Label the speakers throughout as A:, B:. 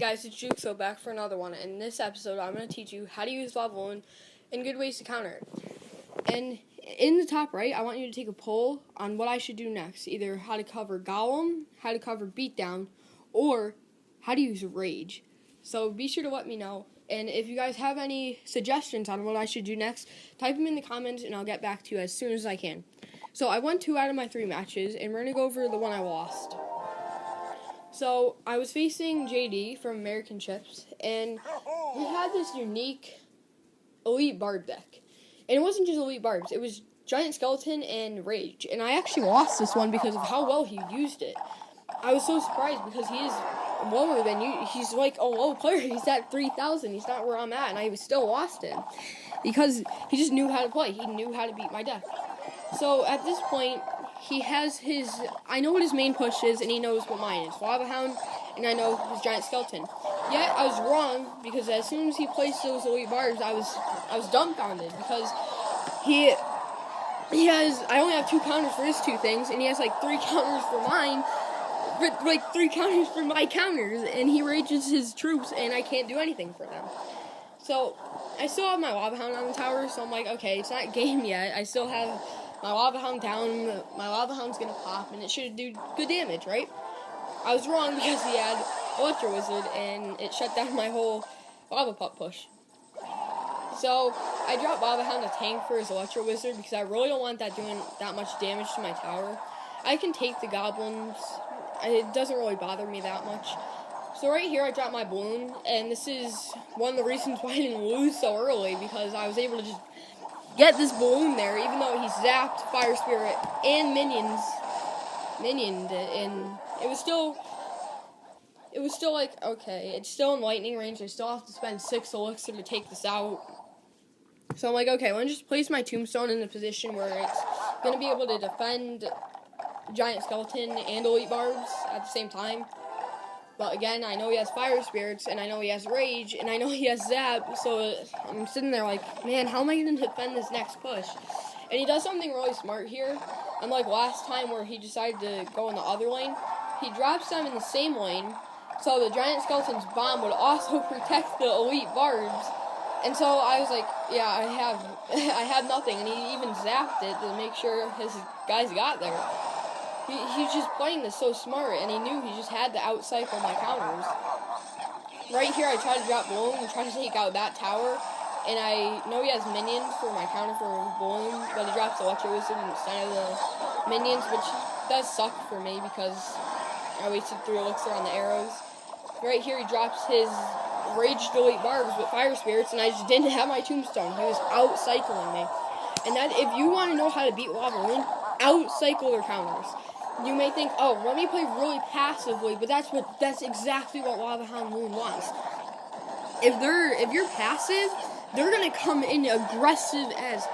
A: guys, it's Juke, back for another one. In this episode, I'm going to teach you how to use LavaLoon and good ways to counter it. And in the top right, I want you to take a poll on what I should do next. Either how to cover Golem, how to cover Beatdown, or how to use Rage. So be sure to let me know. And if you guys have any suggestions on what I should do next, type them in the comments and I'll get back to you as soon as I can. So I won 2 out of my 3 matches, and we're going to go over the one I lost. So I was facing JD from American Chips, and he had this unique Elite Barb deck. And it wasn't just Elite Barbs, it was Giant Skeleton and Rage. And I actually lost this one because of how well he used it. I was so surprised because he is lower than you. He's like a low player. He's at 3,000. He's not where I'm at, and I still lost him because he just knew how to play. He knew how to beat my deck. So at this point, he has his, I know what his main push is, and he knows what mine is. Lava Hound, and I know his Giant Skeleton. Yet, I was wrong, because as soon as he placed those Elite Barbs, I was dumbfounded, because he has, I only have 2 counters for his 2 things, and he has like 3 counters for mine, but like 3 counters for my counters, and he rages his troops, and I can't do anything for them. So, I still have my Lava Hound on the tower, so I'm like, okay, it's not game yet. I still have my Lava Hound down, my Lava Hound's gonna pop, and it should do good damage, right? I was wrong because he had Electro Wizard, and it shut down my whole Lava Pup push. So, I dropped Lava Hound to tank for his Electro Wizard because I really don't want that doing that much damage to my tower. I can take the goblins, it doesn't really bother me that much. So right here I dropped my balloon, and this is one of the reasons why I didn't lose so early, because I was able to just get this balloon there, even though he zapped Fire Spirit and minioned it, and it was still like, okay, it's still in lightning range. I still have to spend 6 elixir to take this out. So I'm like, okay, let me just place my tombstone in a position where it's going to be able to defend Giant Skeleton and Elite Barbs at the same time. But again, I know he has Fire Spirits, and I know he has Rage, and I know he has Zap, so I'm sitting there like, man, how am I going to defend this next push? And he does something really smart here. Unlike last time where he decided to go in the other lane, he drops them in the same lane, so the Giant Skeleton's bomb would also protect the Elite Barbs. And so I was like, yeah, I have nothing, and he even zapped it to make sure his guys got there. He's just playing this so smart, and he knew he just had to outcycle my counters. Right here, I tried to drop Balloon and try to take out that tower, and I know he has minions for my counter for Balloon, but he drops Electro Wizard instead of the minions, which does suck for me because I wasted 3 elixir on the arrows. Right here, he drops his Raged Elite Barbs with Fire Spirits, and I just didn't have my Tombstone. He was outcycling me. And that, if you want to know how to beat LavaLoon, outcycle their counters. You may think, oh, let me play really passively, but that's exactly what LavaLoon wants. If you're passive, they're gonna come in aggressive as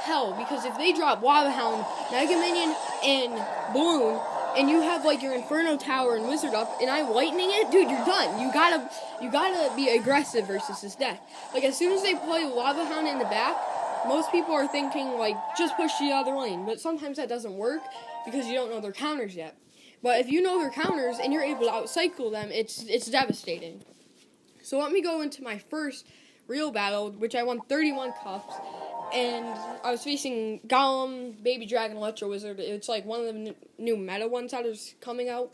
A: hell, because if they drop Lava Hound, Mega Minion, and Balloon, and you have like your Inferno Tower and Wizard up, and I'm lightning it, dude, you're done. You gotta be aggressive versus this deck. Like, as soon as they play Lava Hound in the back, most people are thinking, like, just push the other lane. But sometimes that doesn't work because you don't know their counters yet. But if you know their counters and you're able to outcycle them, it's devastating. So let me go into my first real battle, which I won 31 cups. And I was facing Golem, Baby Dragon, Electro Wizard. It's like one of the new meta ones that is coming out.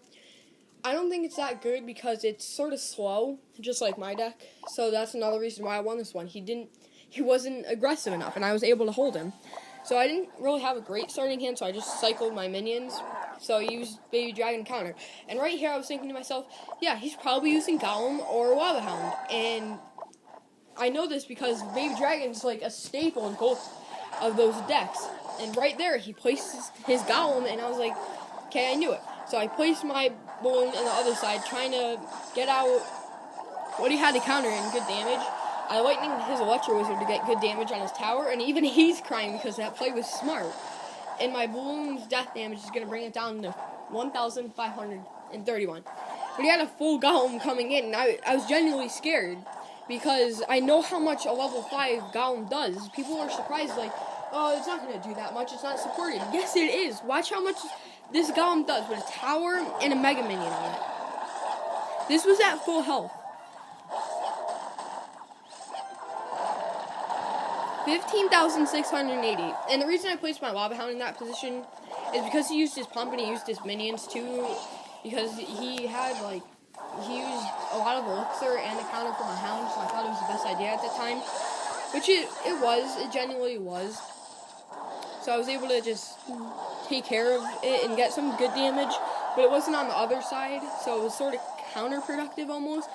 A: I don't think it's that good because it's sort of slow, just like my deck. So that's another reason why I won this one. He wasn't aggressive enough, and I was able to hold him. So I didn't really have a great starting hand, so I just cycled my minions. So I used Baby Dragon counter. And right here I was thinking to myself, yeah, he's probably using Golem or Lava Hound. And I know this because Baby Dragon's like a staple in both of those decks. And right there, he placed his Golem, and I was like, okay, I knew it. So I placed my balloon on the other side, trying to get out what he had to counter in good damage. I lightning his Electro Wizard to get good damage on his tower, and even he's crying because that play was smart. And my balloon's death damage is going to bring it down to 1,531. But he had a full Golem coming in, and I was genuinely scared because I know how much a level 5 Golem does. People are surprised, like, oh, it's not going to do that much, it's not supported. Yes, it is. Watch how much this Golem does with a tower and a Mega Minion on it. This was at full health. 15,680. And the reason I placed my Lava Hound in that position is because he used his pump and he used his minions too. Because he had, like, he used a lot of elixir and a counter for my hound, so I thought it was the best idea at the time. Which it genuinely was. So I was able to just take care of it and get some good damage, but it wasn't on the other side, so it was sort of counterproductive almost.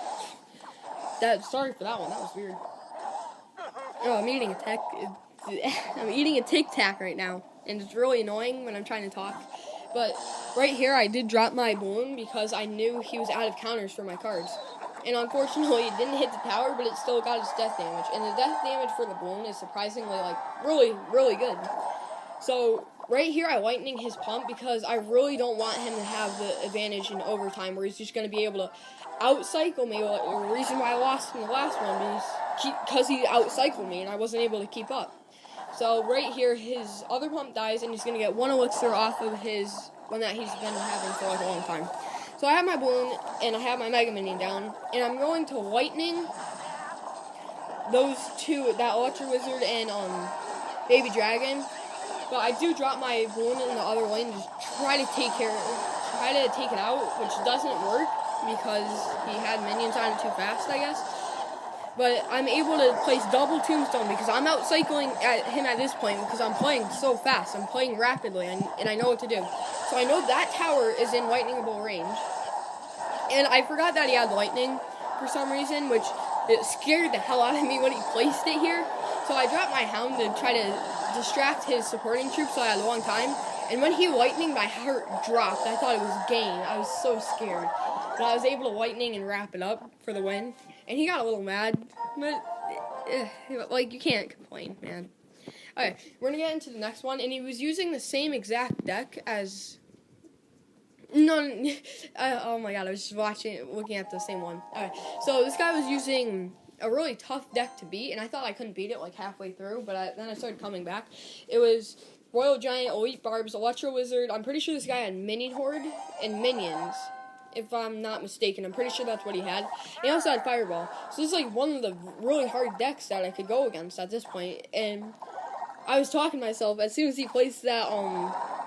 A: Sorry for that one, that was weird. Oh, I'm eating a Tic Tac right now, and it's really annoying when I'm trying to talk. But right here, I did drop my balloon because I knew he was out of counters for my cards. And unfortunately, it didn't hit the tower, but it still got its death damage. And the death damage for the balloon is surprisingly, like, really, really good. So right here, I lightning his pump because I really don't want him to have the advantage in overtime where he's just going to be able to outcycle me. The reason why I lost in the last one is because he outcycled me and I wasn't able to keep up. So right here, his other pump dies and he's going to get 1 elixir off of his one that he's been having for like a long time. So I have my balloon and I have my Mega Minion down and I'm going to lightning those two, that Electro Wizard and Baby Dragon. But I do drop my balloon in the other lane, just try to take it out, which doesn't work because he had minions on it too fast, I guess. But I'm able to place double tombstone because I'm outcycling him at this point because I'm playing so fast. I'm playing rapidly, and I know what to do. So I know that tower is in lightningable range. And I forgot that he had lightning for some reason, which it scared the hell out of me when he placed it here. So I dropped my hound to try to distract his supporting troops so I had a long time. And when he lightning, my heart dropped. I thought it was game. I was so scared. But I was able to lightning and wrap it up for the win. And he got a little mad. But, like, you can't complain, man. Okay, we're going to get into the next one. And he was using the same exact deck as... oh my god, I was just looking at the same one. Okay, so this guy was using a really tough deck to beat, and I thought I couldn't beat it like halfway through, but then I started coming back. It was Royal Giant, Elite Barbs, Electro Wizard. I'm pretty sure this guy had Minion Horde and Minions, if I'm not mistaken. I'm pretty sure that's what he had. He also had Fireball. So this is like one of the really hard decks that I could go against at this point. And I was talking to myself as soon as he placed that RG.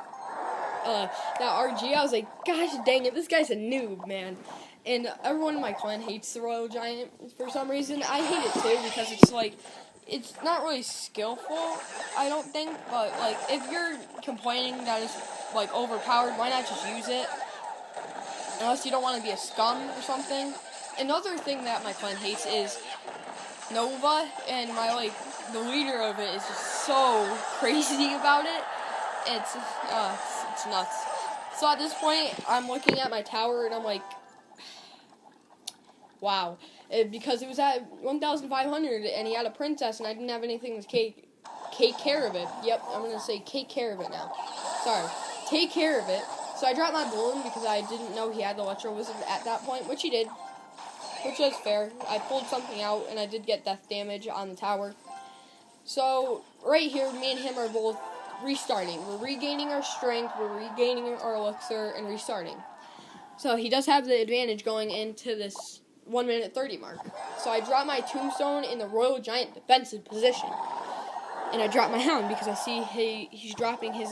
A: I was like, gosh dang it, this guy's a noob, man. And everyone in my clan hates the Royal Giant for some reason. I hate it too because it's like, it's not really skillful, I don't think. But like, if you're complaining that it's like overpowered, why not just use it? Unless you don't want to be a scum or something. Another thing that my clan hates is Nova, and the leader of it is just so crazy about it. It's nuts. So at this point, I'm looking at my tower and I'm like, wow. Because it was at 1,500 and he had a princess and I didn't have anything to take care of it. Yep, I'm going to say take care of it now. Sorry. Take care of it. So I dropped my balloon because I didn't know he had the Electro Wizard at that point, which he did. Which was fair. I pulled something out and I did get death damage on the tower. So right here, me and him are both restarting. We're regaining our strength, we're regaining our elixir, and restarting. So he does have the advantage going into this 1 minute 30 mark. So I drop my tombstone in the Royal Giant defensive position. And I drop my hound because I see he's dropping his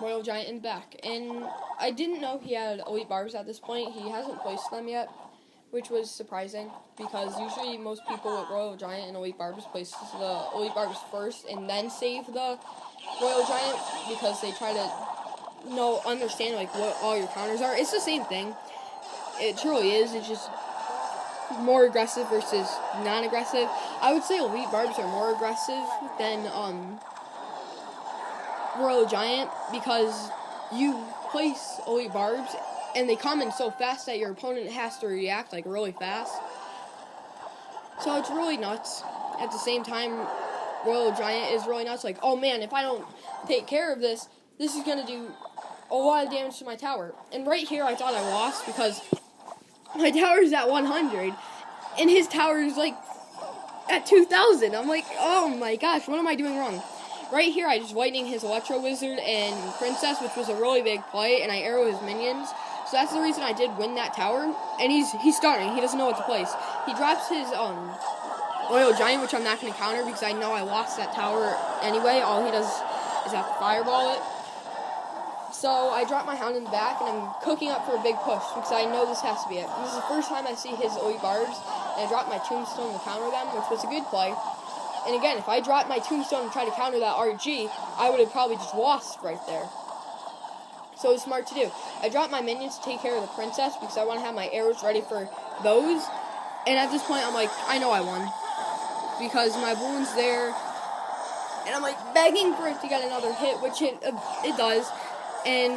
A: Royal Giant in back. And I didn't know he had Elite Barbs at this point. He hasn't placed them yet, which was surprising because usually most people with Royal Giant and Elite Barbs place the Elite Barbs first and then save the Royal Giant because they try to understand like what all your counters are. It's the same thing. It truly is. It's just more aggressive versus non-aggressive. I would say Elite Barbs are more aggressive than Royal Giant because you place Elite Barbs and they come in so fast that your opponent has to react like really fast. So it's really nuts. At the same time, Royal Giant is really nuts. Like, oh man, if I don't take care of this, this is going to do a lot of damage to my tower. And right here, I thought I lost because my tower is at 100, and his tower is like at 2,000. I'm like, oh my gosh, what am I doing wrong? Right here, I just lightning his Electro Wizard and Princess, which was a really big play, and I arrow his minions. So that's the reason I did win that tower. And he's starting. He doesn't know what to place. He drops his Oil Giant, which I'm not going to counter because I know I lost that tower anyway. All he does is have to fireball it. So I drop my Hound in the back, and I'm cooking up for a big push because I know this has to be it. This is the first time I see his elite barbs, and I dropped my Tombstone to counter them, which was a good play. And again, if I dropped my Tombstone and tried to counter that RG, I would have probably just lost right there. So it's smart to do. I dropped my minions to take care of the princess because I want to have my arrows ready for those. And at this point, I'm like, I know I won. Because my balloon's there. And I'm like begging for it to get another hit, which it does. And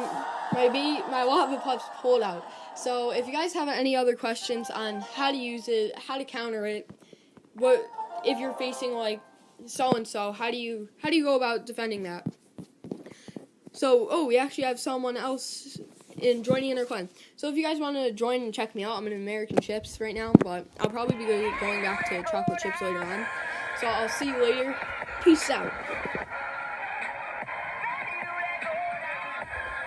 A: my lava pups pulled out. So if you guys have any other questions on how to use it, how to counter it, what if you're facing like so and so, how do you go about defending that? So, we actually have someone else joining in our clan. So if you guys want to join and check me out, I'm in American Chips right now, but I'll probably be going back to chocolate chips later on. So I'll see you later. Peace out.